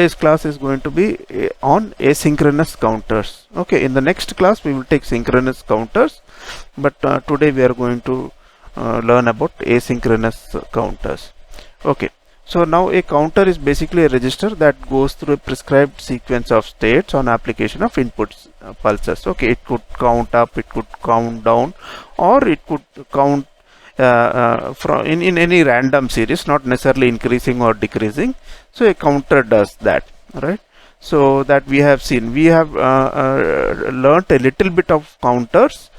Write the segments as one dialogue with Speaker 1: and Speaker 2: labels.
Speaker 1: Today's class is going to be on asynchronous counters. Okay, in the next class we will take synchronous counters, but today we are going to learn about asynchronous counters. Okay, so now a counter is basically a register that goes through a prescribed sequence of states on application of inputs pulses. Okay, it could count up, it could count down, or it could count from in any random series, not necessarily increasing or decreasing. So a counter does that, right? So that we have seen, we have learnt a little bit of counters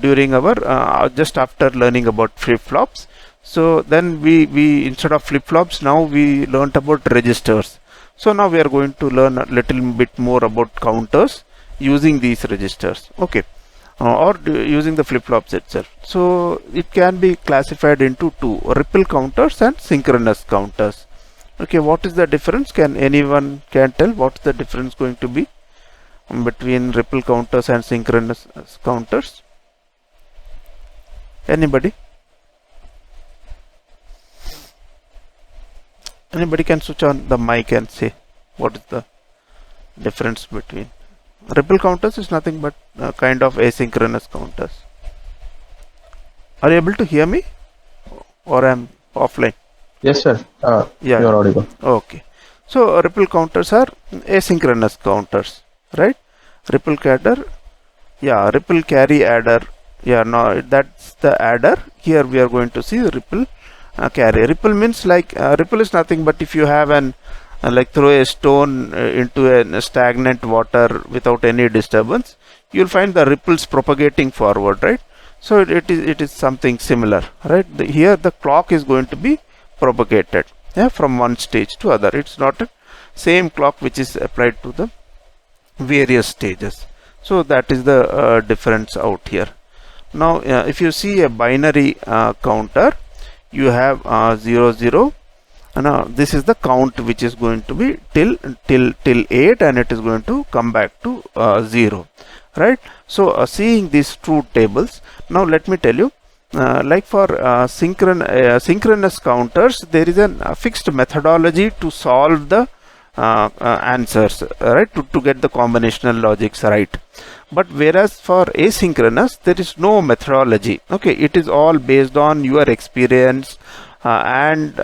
Speaker 1: during our just after learning about flip-flops. So then we instead of flip-flops, now we learnt about registers. So now we are going to learn a little bit more about counters using these registers. Okay. Or using the flip-flops itself. So it can be classified into two: ripple counters and synchronous counters. Okay, what is the difference? Can anyone tell what's the difference going to be between ripple counters and synchronous counters? Anybody? Anybody can switch on the mic and say what is the difference between ripple counters? Is nothing but kind of asynchronous counters. Are you able to hear me, or I'm offline?
Speaker 2: Yes, sir.
Speaker 1: Yeah.
Speaker 2: You're audible.
Speaker 1: Okay. So ripple counters are asynchronous counters, right? Ripple adder, yeah, ripple carry adder, yeah, no, that's the adder. Here we are going to see ripple carry. Ripple means like ripple is nothing but if you have an like throw a stone into a stagnant water without any disturbance, you'll find the ripples propagating forward, right? So it is something similar, right? Here the clock is going to be propagated, yeah, from one stage to other. It's not a same clock which is applied to the various stages. So that is the difference out here. Now if you see a binary counter, you have 0 0. Now this is the count which is going to be till 8, and it is going to come back to 0, right? So seeing these truth tables, now let me tell you, like for synchronous counters, there is a fixed methodology to solve the answers, right, to get the combinational logics right. But whereas for asynchronous, there is no methodology. Okay, it is all based on your experience and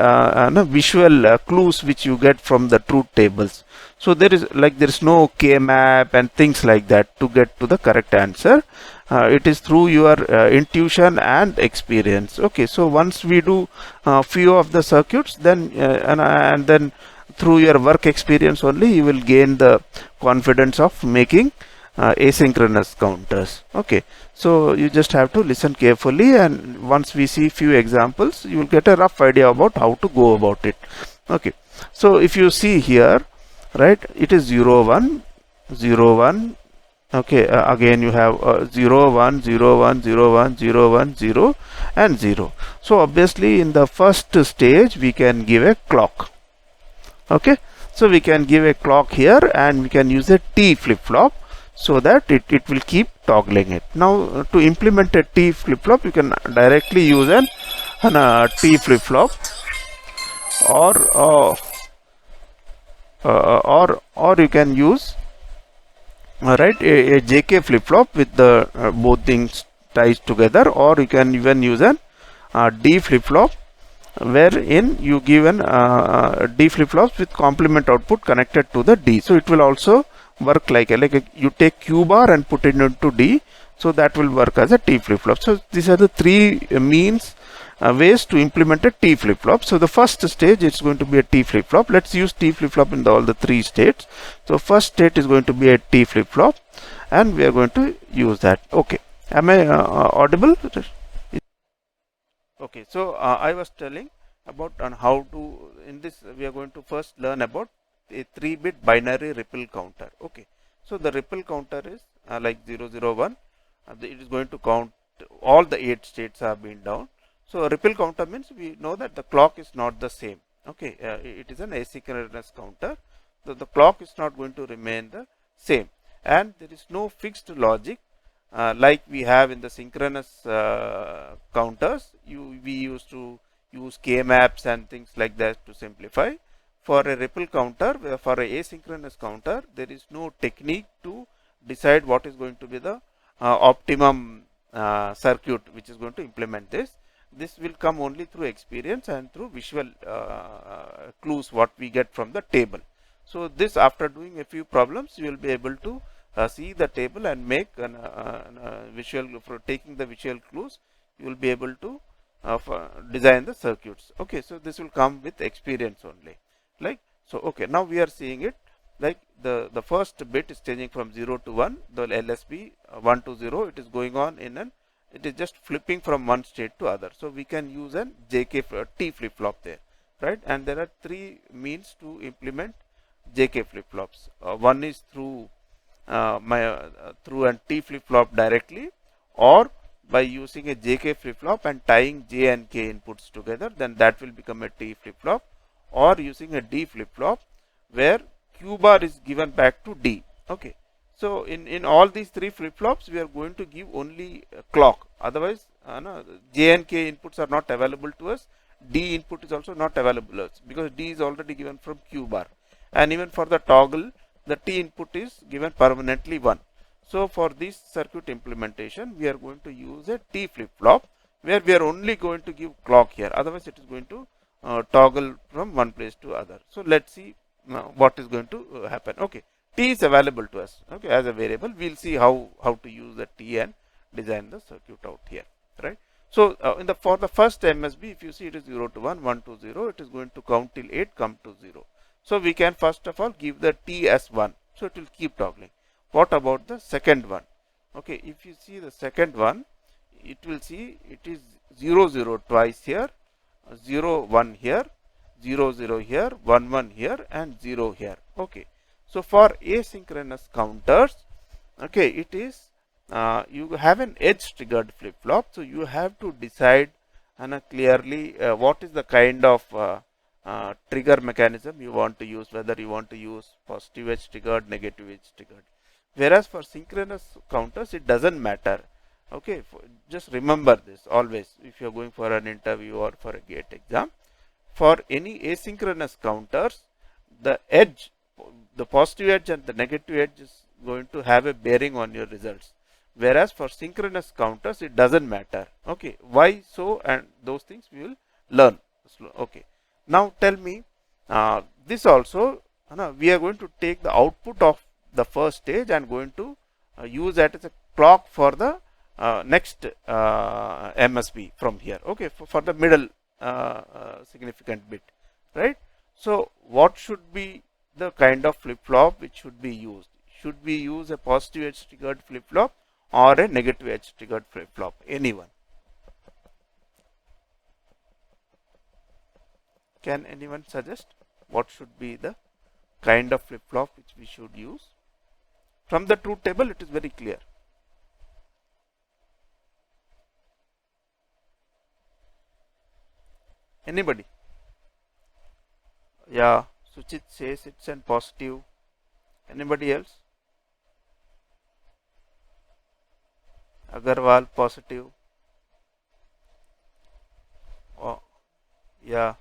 Speaker 1: visual clues which you get from the truth tables. So there is no K-map and things like that to get to the correct answer. It is through your intuition and experience. Okay, so once we do few of the circuits, then and then through your work experience only, you will gain the confidence of making asynchronous counters. Okay, so you just have to listen carefully, and once we see few examples, you will get a rough idea about how to go about it. Okay, so if you see here, right, it is 0 1 0 1. Okay, again you have 0 1 0 1 0 1 0 1 0 and 0. So obviously in the first stage we can give a clock. Okay, so we can give a clock here, and we can use a T flip-flop so that it will keep toggling it. Now to implement a T flip-flop, you can directly use an T flip-flop, or you can use right a JK flip-flop with the both things ties together, or you can even use an D flip-flop, wherein you give an D flip-flops with complement output connected to the D. So it will also work like you take Q bar and put it into D, so that will work as a T flip-flop. So these are the three means ways to implement a T flip-flop. So the first stage, it's going to be a T flip-flop. Let's use T flip-flop in all the three states. So first state is going to be a T flip-flop, and we are going to use that. Okay, am I audible? Okay, so I was telling about on how to, in this we are going to first learn about a 3-bit binary ripple counter. Okay, so the ripple counter is like 0 0 1. It is going to count all the 8 states have been down. So ripple counter means we know that the clock is not the same. Okay, it is an asynchronous counter. So the clock is not going to remain the same, and there is no fixed logic like we have in the synchronous counters. We used to use K-maps and things like that to simplify. for a ripple counter, for a asynchronous counter, there is no technique to decide what is going to be the optimum circuit which is going to implement this. This will come only through experience and through visual clues what we get from the table. So this, after doing a few problems, you will be able to see the table and make visual, for taking the visual clues, you will be able to design the circuits. Okay, so this will come with experience only. Like so, okay, now we are seeing it like the first bit is changing from 0 to 1, the LSB 1 to 0, it is going on in an, it is just flipping from one state to other. So we can use an JK T flip flop there, right? And there are three means to implement JK flip flops. One is through through an T flip flop directly, or by using a JK flip flop and tying J and K inputs together, then that will become a T flip flop, or using a D flip flop where Q bar is given back to D. Okay. So in all these three flip flops, we are going to give only clock. Otherwise, no, J and K inputs are not available to us. D input is also not available to us because D is already given from Q bar. And even for the toggle, the T input is given permanently 1. So for this circuit implementation, we are going to use a T flip flop where we are only going to give clock here. Otherwise, it is going to toggle from one place to other. So let's see what is going to happen. Okay, T is available to us. Okay, as a variable, we'll see how to use the T and design the circuit out here. Right. So for the first MSB, if you see it is 0 to 1, 1 to 0, it is going to count till 8, come to 0. So we can first of all give the T as 1. So it will keep toggling. What about the second one? Okay, if you see the second one, it will see it is 0 0 twice here, 0 1 here, 0 0 here, 1 1 here, and 0 here. Okay, so for asynchronous counters, okay, it is you have an edge triggered flip flop, so you have to decide clearly what is the kind of trigger mechanism you want to use, whether you want to use positive edge triggered, negative edge triggered. Whereas for synchronous counters, it doesn't matter. Okay, just remember this always if you are going for an interview or for a GATE exam. For any asynchronous counters, the edge, the positive edge and the negative edge is going to have a bearing on your results. Whereas for synchronous counters, it doesn't matter. Okay, why so, and those things we will learn. Okay, now tell me this also, we are going to take the output of the first stage and going to use that as a clock for the next MSB from here. Okay, for the middle significant bit, right? So what should be the kind of flip flop which should be used? Should we use a positive edge triggered flip flop or a negative edge triggered flip flop? Anyone? Can anyone suggest what should be the kind of flip flop which we should use? From the truth table, it is very clear. Anybody? Yeah, Suchit says it's an positive. Anybody else? Agarwal, positive. Oh, yeah.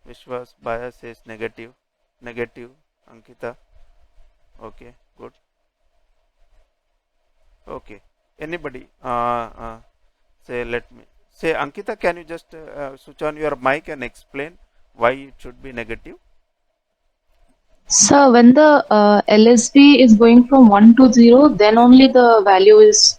Speaker 1: Vishwas, Baya says negative. Negative. Ankita. Okay, good. Okay. Anybody? Say, let me say, Ankita, can you just switch on your mic and explain why it should be negative?
Speaker 2: So when the LSB is going from 1 to 0, then only the value is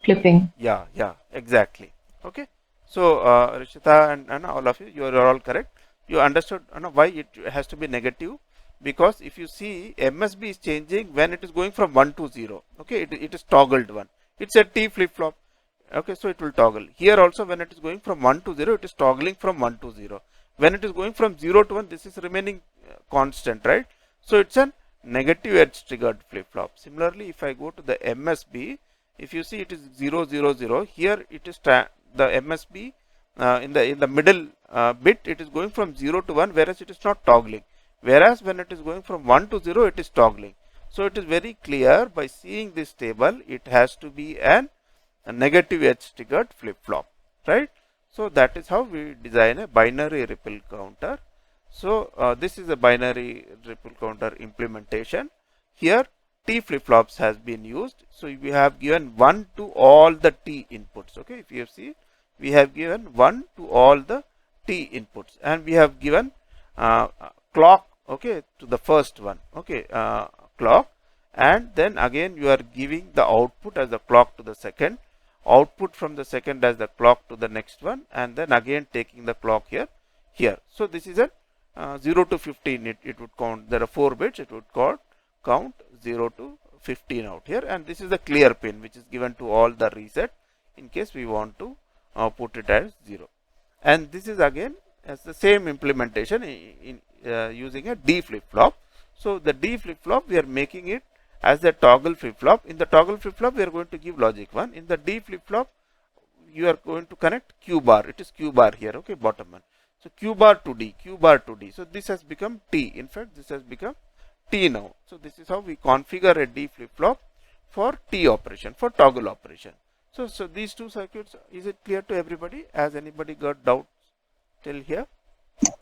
Speaker 2: flipping.
Speaker 1: Yeah, exactly. Okay. So, Rishita and all of you are all correct. You understood why it has to be negative, because if you see MSB is changing when it is going from 1 to 0. Okay, it is toggled one. It's a T flip flop. Okay, so it will toggle. Here also when it is going from 1 to 0, it is toggling from 1 to 0. When it is going from 0 to 1, this is remaining constant, right? So it's a negative edge triggered flip flop. Similarly, if I go to the MSB, if you see it is 0 0 0, here it is the MSB in the middle bit, it is going from 0 to 1, whereas it is not toggling. Whereas when it is going from 1 to 0, it is toggling. So it is very clear by seeing this table, it has to be a negative edge triggered flip flop, right? So that is how we design a binary ripple counter. So this is a binary ripple counter implementation. Here T flip-flops has been used. So we have given 1 to all the T inputs. Okay, if you have seen, we have given 1 to all the T inputs, and we have given clock, okay, to the first one, okay, clock, and then again you are giving the output as the clock to the second, output from the second as the clock to the next one, and then again taking the clock here. So this is a 0 to 15, it would count. There are 4 bits, it would count 0 to 15 out here, and this is the clear pin which is given to all the reset in case we want to put it as 0. And this is again as the same implementation in using a D flip-flop. So the D flip-flop, we are making it as a toggle flip-flop. In the toggle flip-flop, we are going to give logic 1. In the D flip-flop, you are going to connect Q bar. It is Q bar here, okay, bottom one. So Q bar to D, Q bar to D. So this has become T. In fact, this has become T now. So this is how we configure a D flip-flop for T operation, for toggle operation. So these two circuits, is it clear to everybody? Has anybody got doubts till here?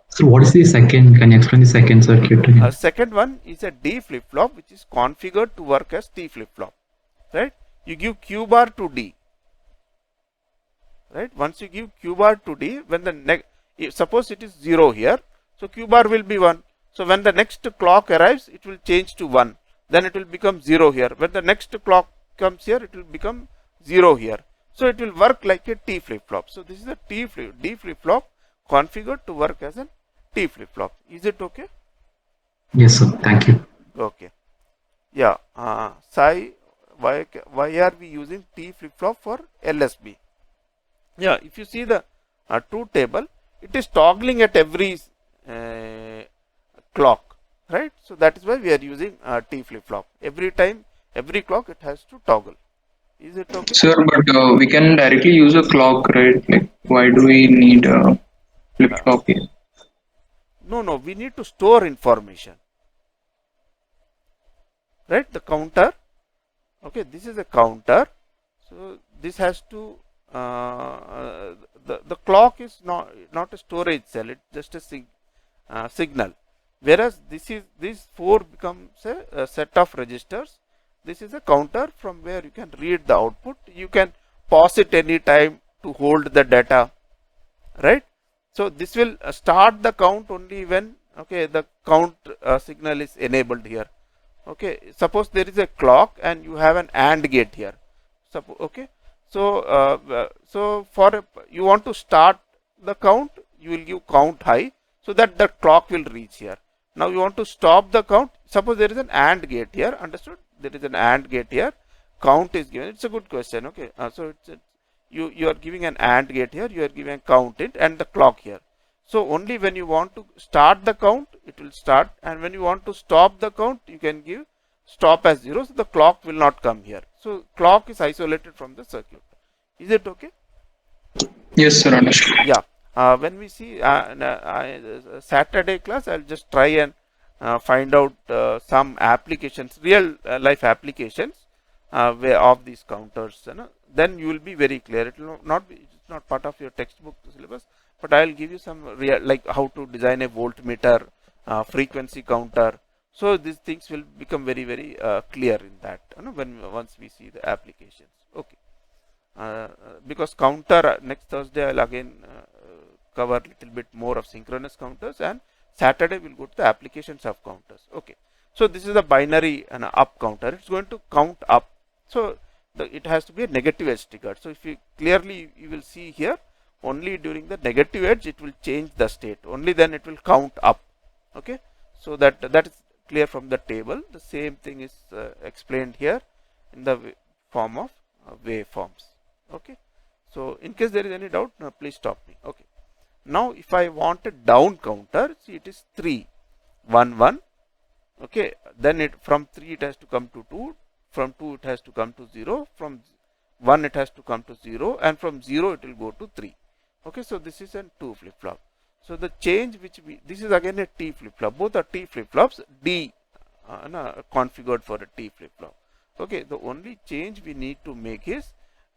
Speaker 3: So what is the second? Can you explain the second circuit?
Speaker 1: Second one is a D flip-flop which is configured to work as T flip-flop, right? You give Q bar to D, right? Once you give Q bar to D, when the suppose it is 0 here, so Q bar will be 1. So when the next clock arrives, it will change to 1. Then it will become 0 here. When the next clock comes here, it will become 0 here. So it will work like a T flip-flop. So this is a D flip-flop configured to work as a T flip-flop. Is it okay?
Speaker 3: Yes, sir. Thank you.
Speaker 1: Okay. Yeah. Sai, why are we using T flip-flop for LSB? Yeah. If you see the truth table, it is toggling at every clock, right? So that is why we are using T flip-flop. Every time, every clock, it has to toggle. Is it okay?
Speaker 4: Sir, but we can directly use a clock, right? Like, why do we need a flip-flop here?
Speaker 1: No, we need to store information, right? The counter, okay, this is a counter. So this has to, the clock is not a storage cell, it's just a signal. Whereas this 4 becomes a set of registers. This is a counter from where you can read the output. You can pause it any time to hold the data, right? So this will start the count only when, okay, the count signal is enabled here. Okay, suppose there is a clock and you have an AND gate here. Okay, so you want to start the count, you will give count high so that the clock will reach here. Now you want to stop the count. Suppose there is an AND gate here. Understood? There is an AND gate here. Count is given. It's a good question. Okay. So you are giving an AND gate here. You are giving a count it and the clock here. So only when you want to start the count, it will start. And when you want to stop the count, you can give stop as 0. So the clock will not come here. So clock is isolated from the circuit. Is it okay?
Speaker 4: Yes, sir. Understood.
Speaker 1: Yeah. When we see Saturday class, I'll just try and find out some applications, real life applications of these counters. Then you will be very clear. It will not be, it's not part of your textbook syllabus, but I'll give you some real, like how to design a voltmeter, frequency counter. So these things will become very, very clear in that once we see the applications. Okay. Because counter next Thursday I'll again cover a little bit more of synchronous counters, and Saturday we'll go to the applications of counters. Okay, so this is a binary and up counter. It's going to count up. So it has to be a negative edge triggered. So if you clearly you will see here, only during the negative edge it will change the state. Only then it will count up. Okay, so that is clear from the table. The same thing is explained here in the form of waveforms. Okay, so in case there is any doubt, please stop me. Okay, now if I want a down counter, see it is 3 1 1. Okay, then it from 3 it has to come to 2, from 2 it has to come to 0, from 1 it has to come to 0, and from 0 it will go to 3. Okay, so this is a 2 flip-flop. So the change which this is again a T flip-flop. Both are T flip-flops, D configured for a T flip-flop. Okay, the only change we need to make is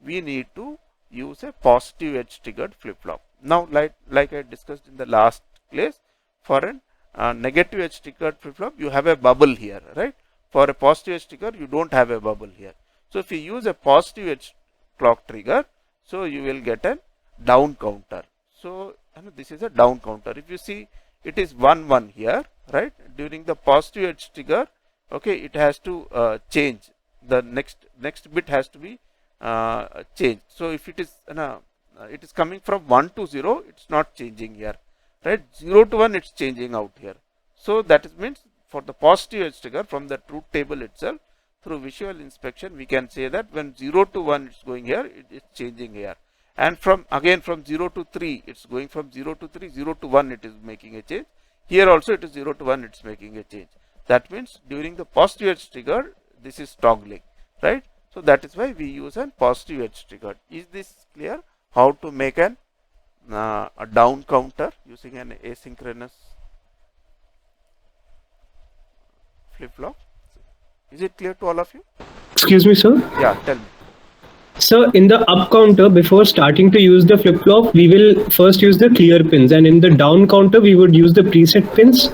Speaker 1: we need to use a positive edge triggered flip-flop. Now, like I discussed in the last class, for a negative edge triggered flip-flop, you have a bubble here, right? For a positive edge trigger, you don't have a bubble here. So if you use a positive edge clock trigger, so you will get a down counter. So this is a down counter. If you see, it is 1 1 here, right? During the positive edge trigger, okay, it has to change. The next bit has to be changed. So if it is coming from 1 to 0, it's not changing here, right? 0 to 1, it's changing out here. So that means for the positive edge trigger, from the truth table itself, through visual inspection, we can say that when 0 to 1 it's going here, it is changing here. And from 0 to 3, it's going from 0 to 3, 0 to 1, it is making a change. Here also it is 0 to 1, it's making a change. That means during the positive edge trigger, this is toggling, right? So that is why we use a positive edge trigger. Is this clear? How to make a down counter using an asynchronous flip-flop? Is it clear to all of you?
Speaker 5: Excuse me, sir.
Speaker 1: Yeah, tell me.
Speaker 5: So in the up counter, before starting to use the flip-flop, we will first use the clear pins, and in the down counter, we would use the preset pins.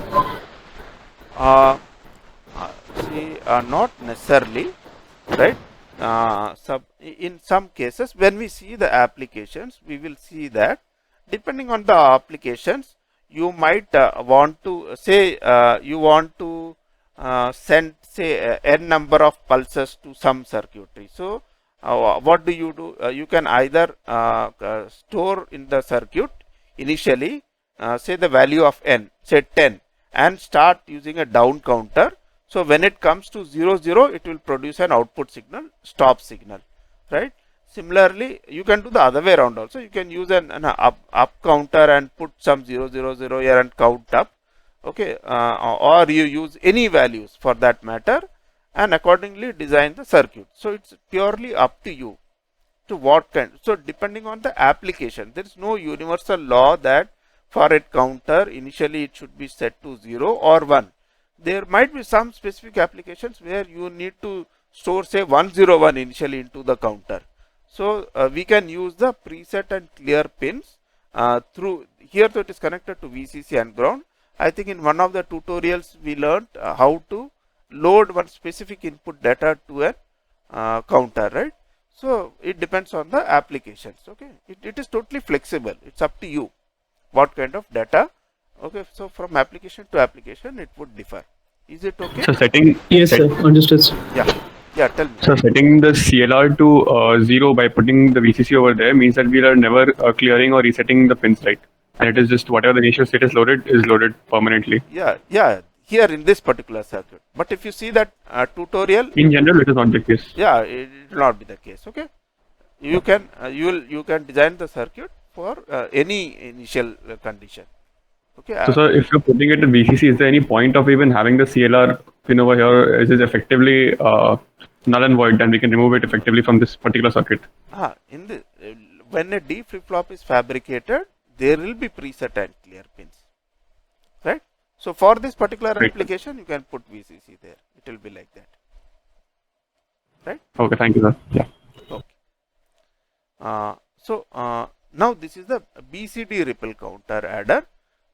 Speaker 1: Not necessarily, right? In some cases, when we see the applications, we will see that depending on the applications, you might want to say you want to send say n number of pulses to some circuitry. So what do? You can either store in the circuit initially say the value of n, say 10, and start using a down counter. So when it comes to 0 0, it will produce an output signal, stop signal, right? Similarly, you can do the other way around also. You can use an up counter and put some 0 0 0 here and count up, okay, or you use any values for that matter, and accordingly design the circuit. So it's purely up to you to what kind. So depending on the application, there is no universal law that for a counter initially it should be set to 0 or 1. There might be some specific applications where you need to store say 101 initially into the counter. So we can use the preset and clear pins through here. So it is connected to VCC and ground. I think in one of the tutorials we learned how to load one specific input data to a counter, right? So it depends on the applications. Okay, it is totally flexible. It's up to you what kind of data. Okay, so from application to application it would differ. Is it okay?
Speaker 6: So setting
Speaker 5: Yes, sir. Understood, sir.
Speaker 1: Yeah, tell me.
Speaker 6: so setting the CLR to 0 by putting the VCC over there means that we are never clearing or resetting the pins, right? And it is just whatever the initial state is loaded permanently.
Speaker 1: Yeah, here in this particular circuit. But if you see that tutorial,
Speaker 6: In general, it is not the case.
Speaker 1: yeah, it will not be the case. Okay, you can you can design the circuit for any initial condition. Okay.
Speaker 6: So, sir, if you're putting it in VCC, is there any point of even having the CLR pin over here? Is it effectively null and void, and we can remove it effectively from this particular circuit?
Speaker 1: In the when a D flip flop is fabricated, there will be preset and clear pins, right? So for this particular
Speaker 6: Right.
Speaker 1: application, you can put VCC there. It will be like that, right?
Speaker 6: Okay, thank you, sir. Yeah.
Speaker 1: Okay. So now this is the BCD ripple counter adder,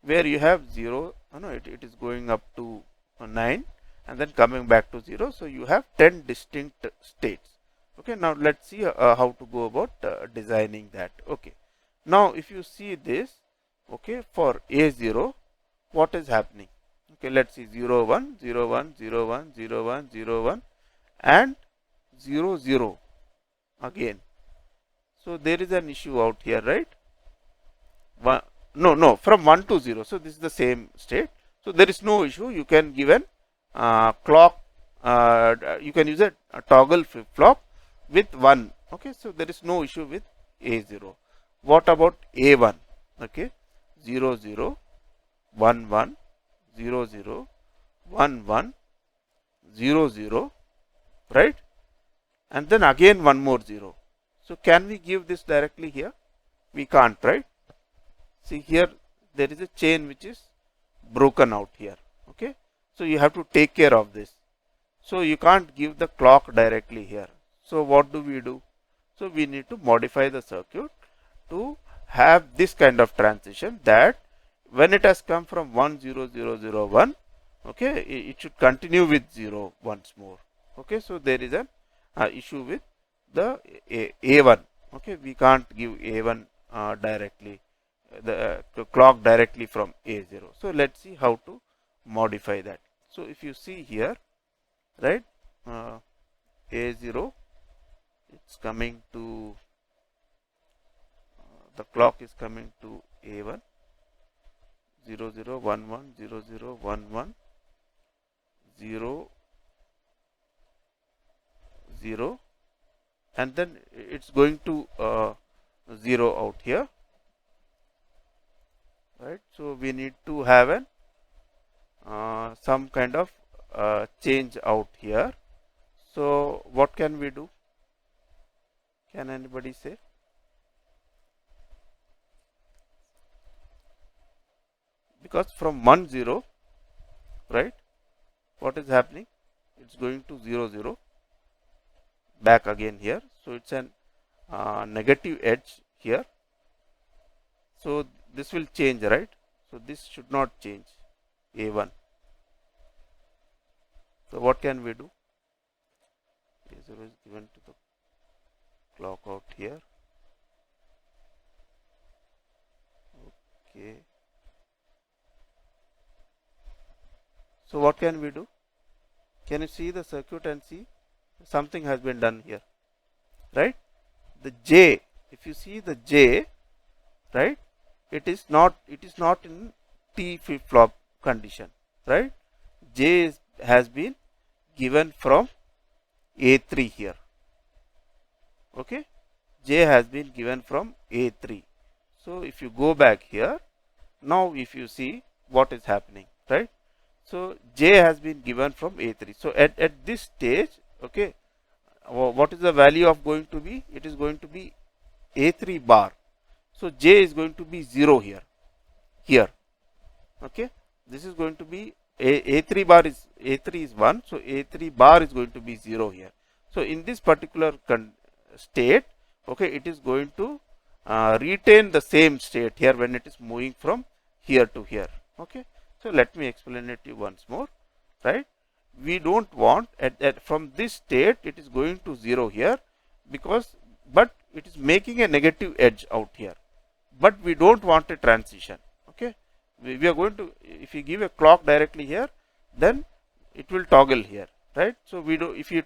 Speaker 1: where you have 0. No, it is going up to 9 and then coming back to 0. So you have 10 distinct states. Okay. Now let's see how to go about designing that. Okay. Now if you see this, okay, for A0, what is happening? Okay, let's see 0 1 0 1 0 1 0 1 0 1 and 0 0 again. So there is an issue out here, right? No, from 1 to 0. So this is the same state. So there is no issue. You can give an clock. You can use a toggle flip flop with 1. Okay, so there is no issue with A0. What about A1? Okay, 0 0 1 1 0 0 1 1 0 0, right? And then again one more 0. So can we give this directly here? We can't, right? See here there is a chain which is broken out here. Okay, so you have to take care of this. So you can't give the clock directly here. So what do? So we need to modify the circuit to have this kind of transition, that when it has come from 1 0 0 0 1, okay, it should continue with 0 once more. Okay, so there is an issue with the A1. Okay, we can't give A1 directly, to clock directly from A0. So let's see how to modify that. So if you see here, right, A0, it's coming to, the clock is coming to A1, 0 0 1 1 0 0 1 1 0 0, and then it's going to 0 out here, right? So we need to have an some kind of change out here. So what can we do? Can anybody say? Because from 1 0, right, what is happening? It's going to 0 0 back again here. So it's an negative edge here. So this will change, right? So this should not change, A1. So what can we do? A0 is given to the clock out here. Okay. So what can we do? Can you see the circuit and see something has been done here, right? The J, if you see the J, right, it is not in T flip flop condition, right? J has been given from A3 here. Okay, J has been given from A3. So if you go back here, now if you see what is happening, right? So J has been given from A3. So at this stage, okay, what is the value of going to be? It is going to be A3 bar. So J is going to be 0 here. Okay, this is going to be A3 bar is, A3 is 1. So A3 bar is going to be 0 here. So in this particular state, okay, it is going to retain the same state here when it is moving from here to here. Okay, so let me explain it to you once more, right? We don't want from this state it is going to 0 here, because but it is making a negative edge out here, but we don't want a transition. Okay, we are going to, if you give a clock directly here, then it will toggle here, right? So we do, if you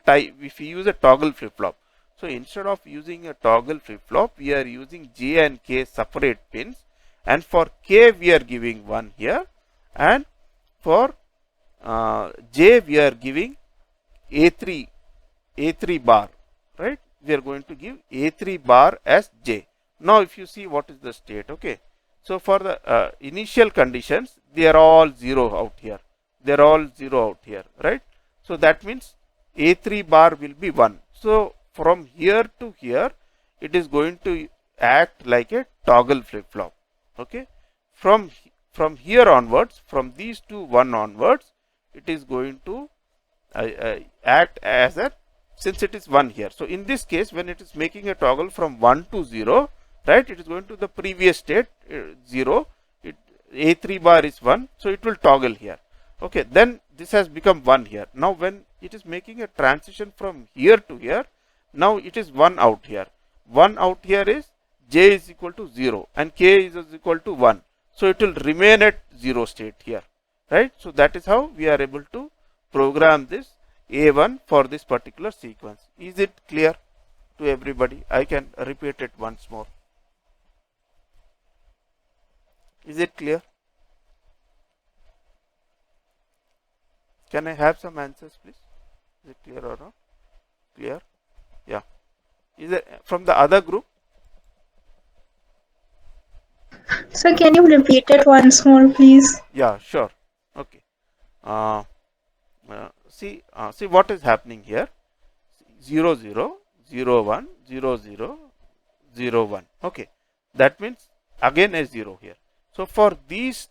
Speaker 1: use a toggle flip flop, so instead of using a toggle flip flop, we are using J and K separate pins, and for K we are giving 1 here, and for J we are giving A3 bar, right? We are going to give A3 bar as J. Now if you see what is the state, okay, so for the initial conditions, they are all 0 out here, they are all 0 out here, right? So that means A3 bar will be 1. So from here to here, it is going to act like a toggle flip flop. Okay, from here onwards, from these two 1 onwards, it is going to act as a, since it is 1 here. So in this case, when it is making a toggle from 1 to 0, right, it is going to the previous state 0. A3 bar is 1, so it will toggle here. Okay, then this has become 1 here. Now when it is making a transition from here to here, now it is 1 out here. 1 out here is J is equal to 0 and K is equal to 1. So it will remain at 0 state here, right? So that is how we are able to program this A1 for this particular sequence. Is it clear to everybody? I can repeat it once more. Is it clear? Can I have some answers, please? Is it clear or not? Clear? Yeah. Is it from the other group?
Speaker 7: So can you repeat it once more, please?
Speaker 1: Yeah, sure. Okay. See what is happening here. 0 0 0 1 0 0 0 1. Okay. That means again a 0 here. So for these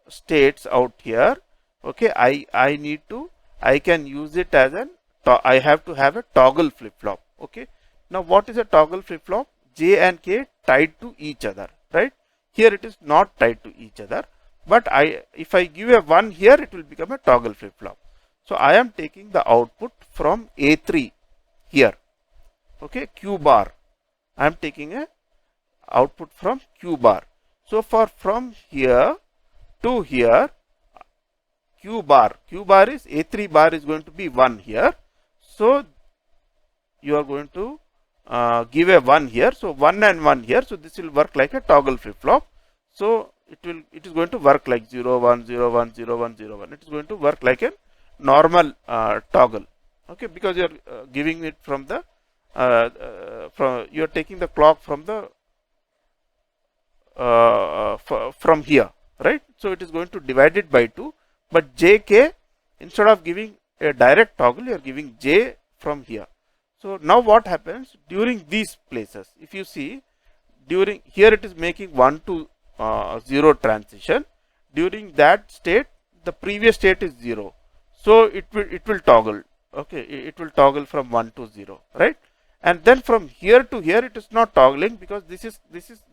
Speaker 1: states out here, okay, I can use it as an, I have to have a toggle flip flop. Okay. Now what is a toggle flip flop? J and K tied to each other, right? Here it is not tied to each other, but if I give a 1 here, it will become a toggle flip-flop. So I am taking the output from A3 here, okay, Q bar. I am taking a output from Q bar. So from here to here, Q bar is A3 bar is going to be 1 here. So you are going to give a 1 here. So 1 and 1 here. So this will work like a toggle flip-flop. So it is going to work like 0 1 0 1 0 1 0 1. It is going to work like a normal toggle, okay, because you are giving it from the you are taking the clock from the from here, right? So it is going to divide it by 2, but JK, instead of giving a direct toggle, you are giving J from here. So now what happens during these places? If you see, during here it is making 1 to 0 transition. During that state, the previous state is 0. So it will toggle, okay, it will toggle from 1 to 0, right? And then from here to here, it is not toggling because this is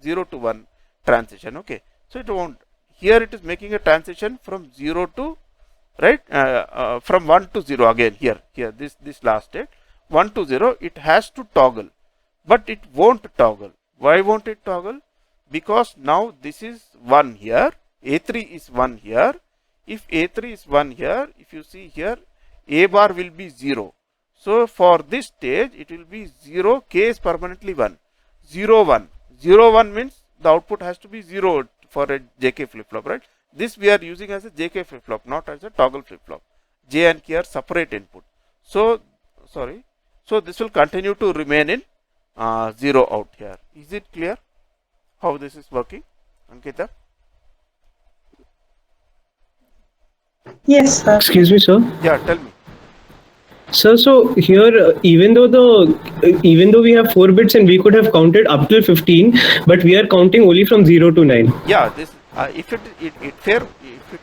Speaker 1: 0 to 1 transition, okay. So it won't. Here it is making a transition from 0 to, right, from 1 to 0 again. Here this last state, 1 to 0, it has to toggle, but it won't toggle. Why won't it toggle? Because now this is 1 here, A3 is 1 here. If A3 is 1 here, if you see here, A bar will be 0. So for this stage, it will be 0, K is permanently 1, 0 1. 0 1 means the output has to be 0 for a JK flip-flop, right? This we are using as a JK flip-flop, not as a toggle flip-flop. J and K are separate input. So, sorry. So this will continue to remain in 0 out here. Is it clear how this is working, Ankita?
Speaker 7: Yes, sir.
Speaker 5: Excuse me, sir.
Speaker 1: Yeah, tell me.
Speaker 5: Sir, so here, even though we have 4 bits and we could have counted up till 15, but we are counting only from 0 to 9.
Speaker 1: Yeah, this if it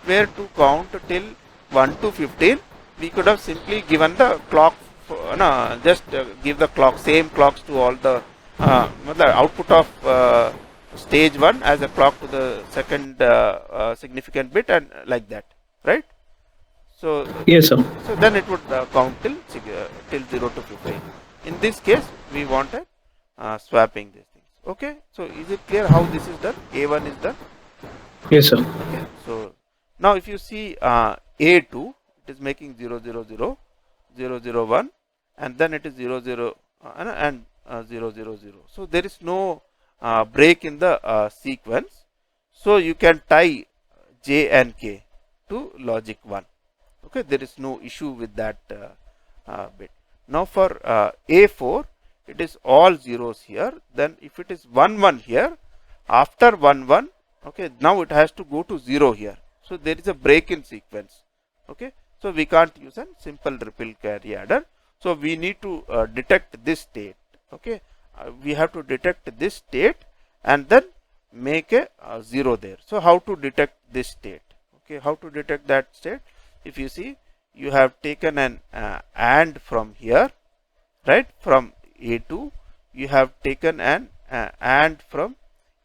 Speaker 1: were to count till 1 to 15, we could have simply given the clock, just give the clock, same clocks to all the output of stage 1 as a clock to the second significant bit, and like that, right? So
Speaker 5: Yes, sir.
Speaker 1: so then it would count till 0 to 15. In this case, we wanted swapping these things. Okay, so is it clear how this is done? A1 is done.
Speaker 5: Yes, sir.
Speaker 1: Okay, so now if you see A2, it is making 0 0 0 0 0 1, and then it is 0 0 and 0 0 0. So there is no break in the sequence. So you can tie J and K to logic 1. Okay, there is no issue with that bit. Now for A4, it is all zeros here. Then if it is 1 1 here, after 1 1, okay, now it has to go to 0 here. So there is a break in sequence. Okay, so we can't use a simple ripple carry adder. So we need to detect this state. Okay, we have to detect this state and then make a 0 there. So how to detect this state? Okay, how to detect that state? If you see, you have taken an AND from here, right? From A2, you have taken an AND from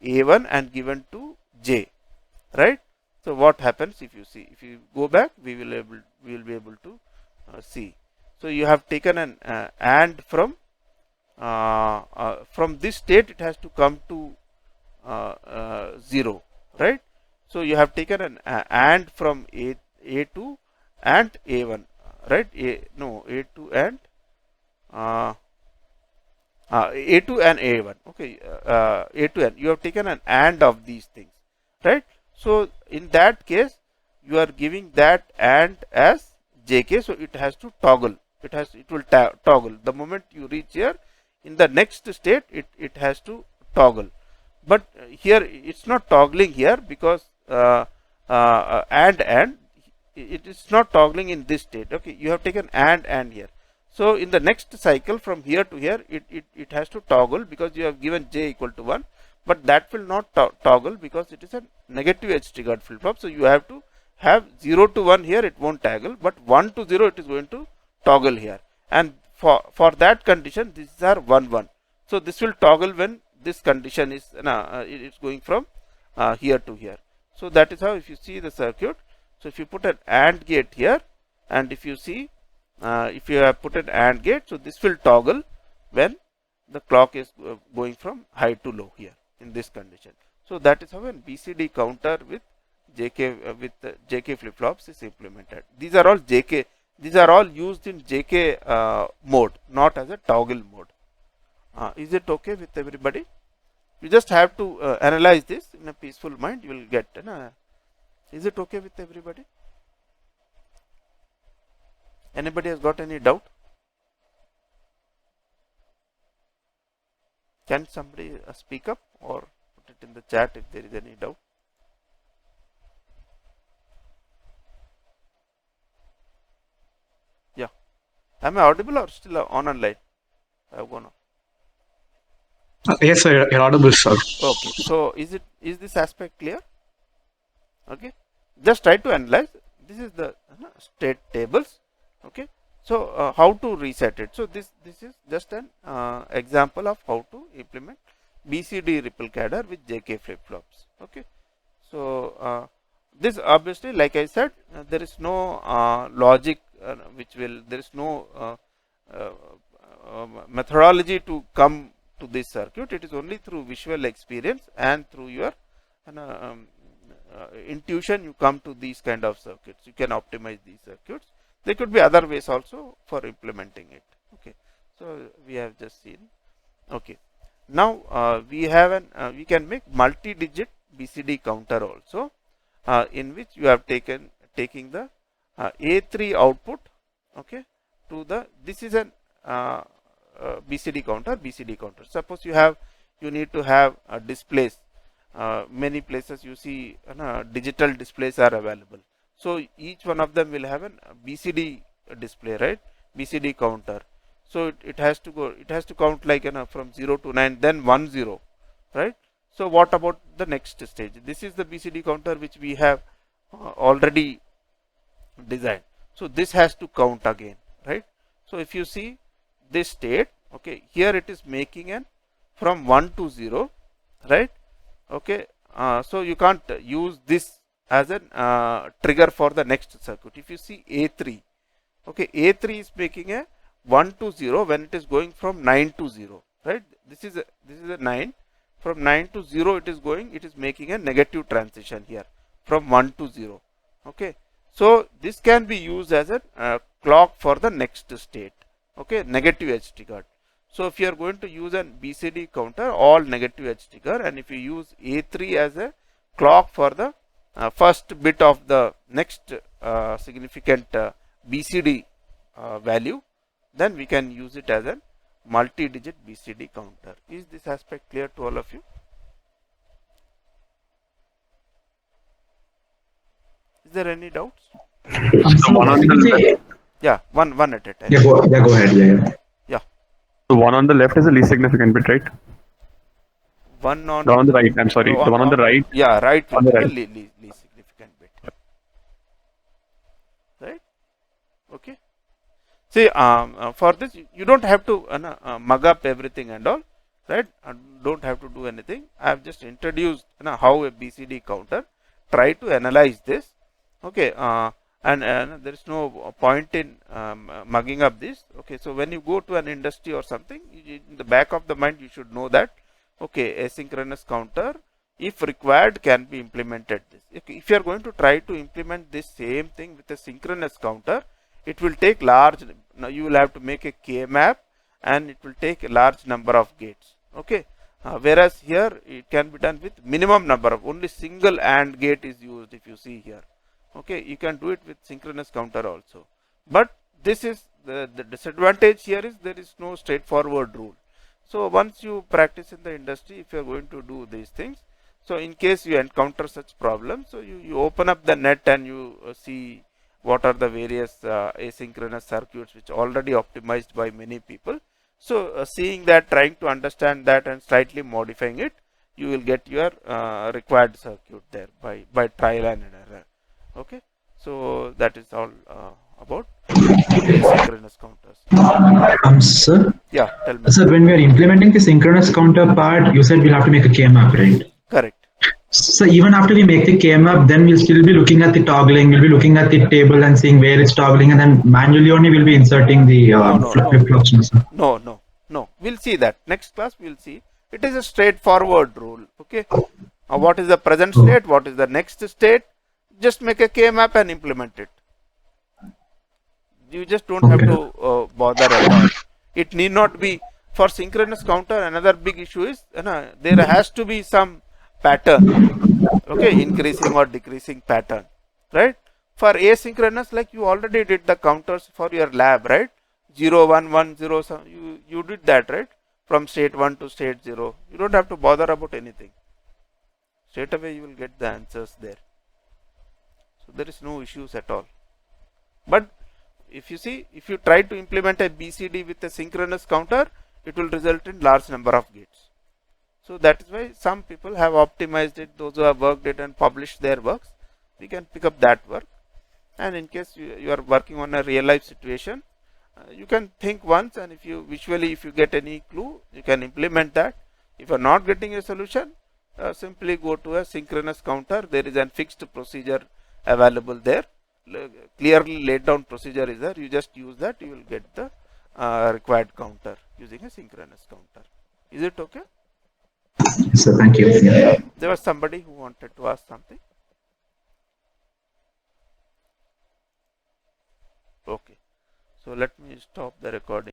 Speaker 1: A1 and given to J, right? So what happens if you see? If you go back, we will be able to see. So you have taken an AND from this state, it has to come to 0, right? So you have taken an AND from A2 and A1, right? A2 and A2 and A1. Okay, A2 and you have taken an AND of these things, right? So in that case, you are giving that AND as JK, so it has to toggle. It will toggle. The moment you reach here, in the next state, it has to toggle. But here it's not toggling here because and it is not toggling in this state. Okay, you have taken and here. So in the next cycle from here to here, it has to toggle because you have given J equal to 1, but that will not toggle because it is a negative edge triggered flip flop. So you have to have 0 to 1 here, it won't toggle, but 1 to 0 it is going to toggle here. And for that condition, these are 1 1. So this will toggle when this condition is it's going from here to here. So that is how, if you see the circuit, so if you put an AND gate here, and if you see, if you have put an AND gate, so this will toggle when the clock is going from high to low here in this condition. So that is how a BCD counter with JK flip flops is implemented. These are all JK. These are all used in JK mode, not as a toggle mode. Is it okay with everybody? You just have to analyze this in a peaceful mind. You will get. Is it okay with everybody? Anybody has got any doubt? Can somebody speak up or put it in the chat if there is any doubt? Yeah. Am I audible or still on online? I have gone off.
Speaker 8: Yes, sir. You're audible, sir.
Speaker 1: Okay. So is this aspect clear? Okay. Just try to analyze. This is the state tables. Okay. So how to reset it? So this is just an example of how to implement BCD ripple cadder with JK flip flops. Okay. So this obviously, like I said, there is no logic there is no methodology to come to this circuit. It is only through visual experience and through your intuition you come to these kind of circuits. You can optimize these circuits. There could be other ways also for implementing it. Okay, so we have just seen. Okay, now we have we can make multi-digit BCD counter also, in which you have taking the A3 output. Okay, to the this is an BCD counter. Suppose you need to have displays. Many places you see digital displays are available. So each one of them will have a BCD display, right? BCD counter. So it has to count like from 0 to 9, then 1 0, right? So what about the next stage? This is the BCD counter which we have already designed. So this has to count again, right? So if you see this state, okay, here it is making an from 1 to 0, right? Okay, so you can't use this as a trigger for the next circuit. If you see A3, okay, A3 is making a 1 to 0 when it is going from 9 to 0, right? This is a 9. From 9 to 0 it is making a negative transition here from 1 to 0. Okay, so this can be used as a clock for the next state. Okay, negative edge triggered. So if you are going to use an BCD counter, all negative edge trigger, and if you use A3 as a clock for the first bit of the next significant BCD value, then we can use it as a multi-digit BCD counter. Is this aspect clear to all of you? Is there any doubts?
Speaker 6: So one on the left,
Speaker 1: Yeah, one at a time.
Speaker 3: Yeah, go ahead. Yeah.
Speaker 6: the one on the left is the least significant bit, right?
Speaker 1: One on
Speaker 6: The right. I'm sorry. The one on the right.
Speaker 1: Yeah, right.
Speaker 6: On the right.
Speaker 1: Least significant bit. Right. Okay. See, for this you don't have to mug up everything and all, right? Don't have to do anything. I have just introduced how a BCD counter. Try to analyze this. Okay. And there is no point in mugging up this. Okay. So when you go to an industry or something, in the back of the mind you should know that, okay, asynchronous counter, if required, can be implemented this. If you are going to try to implement this same thing with a synchronous counter, it will take large. Now you will have to make a K map, and it will take a large number of gates. Okay, whereas here it can be done with minimum number of only single AND gate is used. If you see here, okay, you can do it with synchronous counter also. But this is the disadvantage here is there is no straightforward rule. So once you practice in the industry, if you are going to do these things, so in case you encounter such problems, so you open up the net and you see what are the various asynchronous circuits which already optimized by many people. So seeing that, trying to understand that and slightly modifying it, you will get your required circuit there by trial and error. Okay, so that is all about asynchronous counters.
Speaker 3: Sir?
Speaker 1: Yeah, tell me.
Speaker 3: Sir, when we are implementing the synchronous counter part, you said we'll have to make a K map, right?
Speaker 1: Correct.
Speaker 3: So even after we make the KMap, then we'll still be looking at the toggling. We'll be looking at the table and seeing where it's toggling, and then manually only we'll be inserting the
Speaker 1: No.
Speaker 3: flip-flops.
Speaker 1: No. We'll see that. Next class we'll see. It is a straightforward rule. Okay. What is the present state? What is the next state? Just make a K-map and implement it. You just don't have to bother at all. It need not be for synchronous counter. Another big issue is there has to be some pattern. Okay, increasing or decreasing pattern, right? For asynchronous, like you already did the counters for your lab, right? 0, 1, 1, 0. You did that, right? From state 1 to state 0. You don't have to bother about anything. Straight away you will get the answers there. So there is no issues at all. But if you see, if you try to implement a BCD with a synchronous counter, it will result in large number of gates. So that is why some people have optimized it. Those who have worked it and published their works, we can pick up that work. And in case you are working on a real life situation, you can think once, and if you visually, if you get any clue, you can implement that. If you are not getting a solution, simply go to a synchronous counter. There is a fixed procedure available there. Clearly laid down procedure is there. You just use that, you will get the required counter using a synchronous counter. Is it okay?
Speaker 3: Yes, sir, thank you. Yeah.
Speaker 1: There was somebody who wanted to ask something. Okay. So let me stop the recording.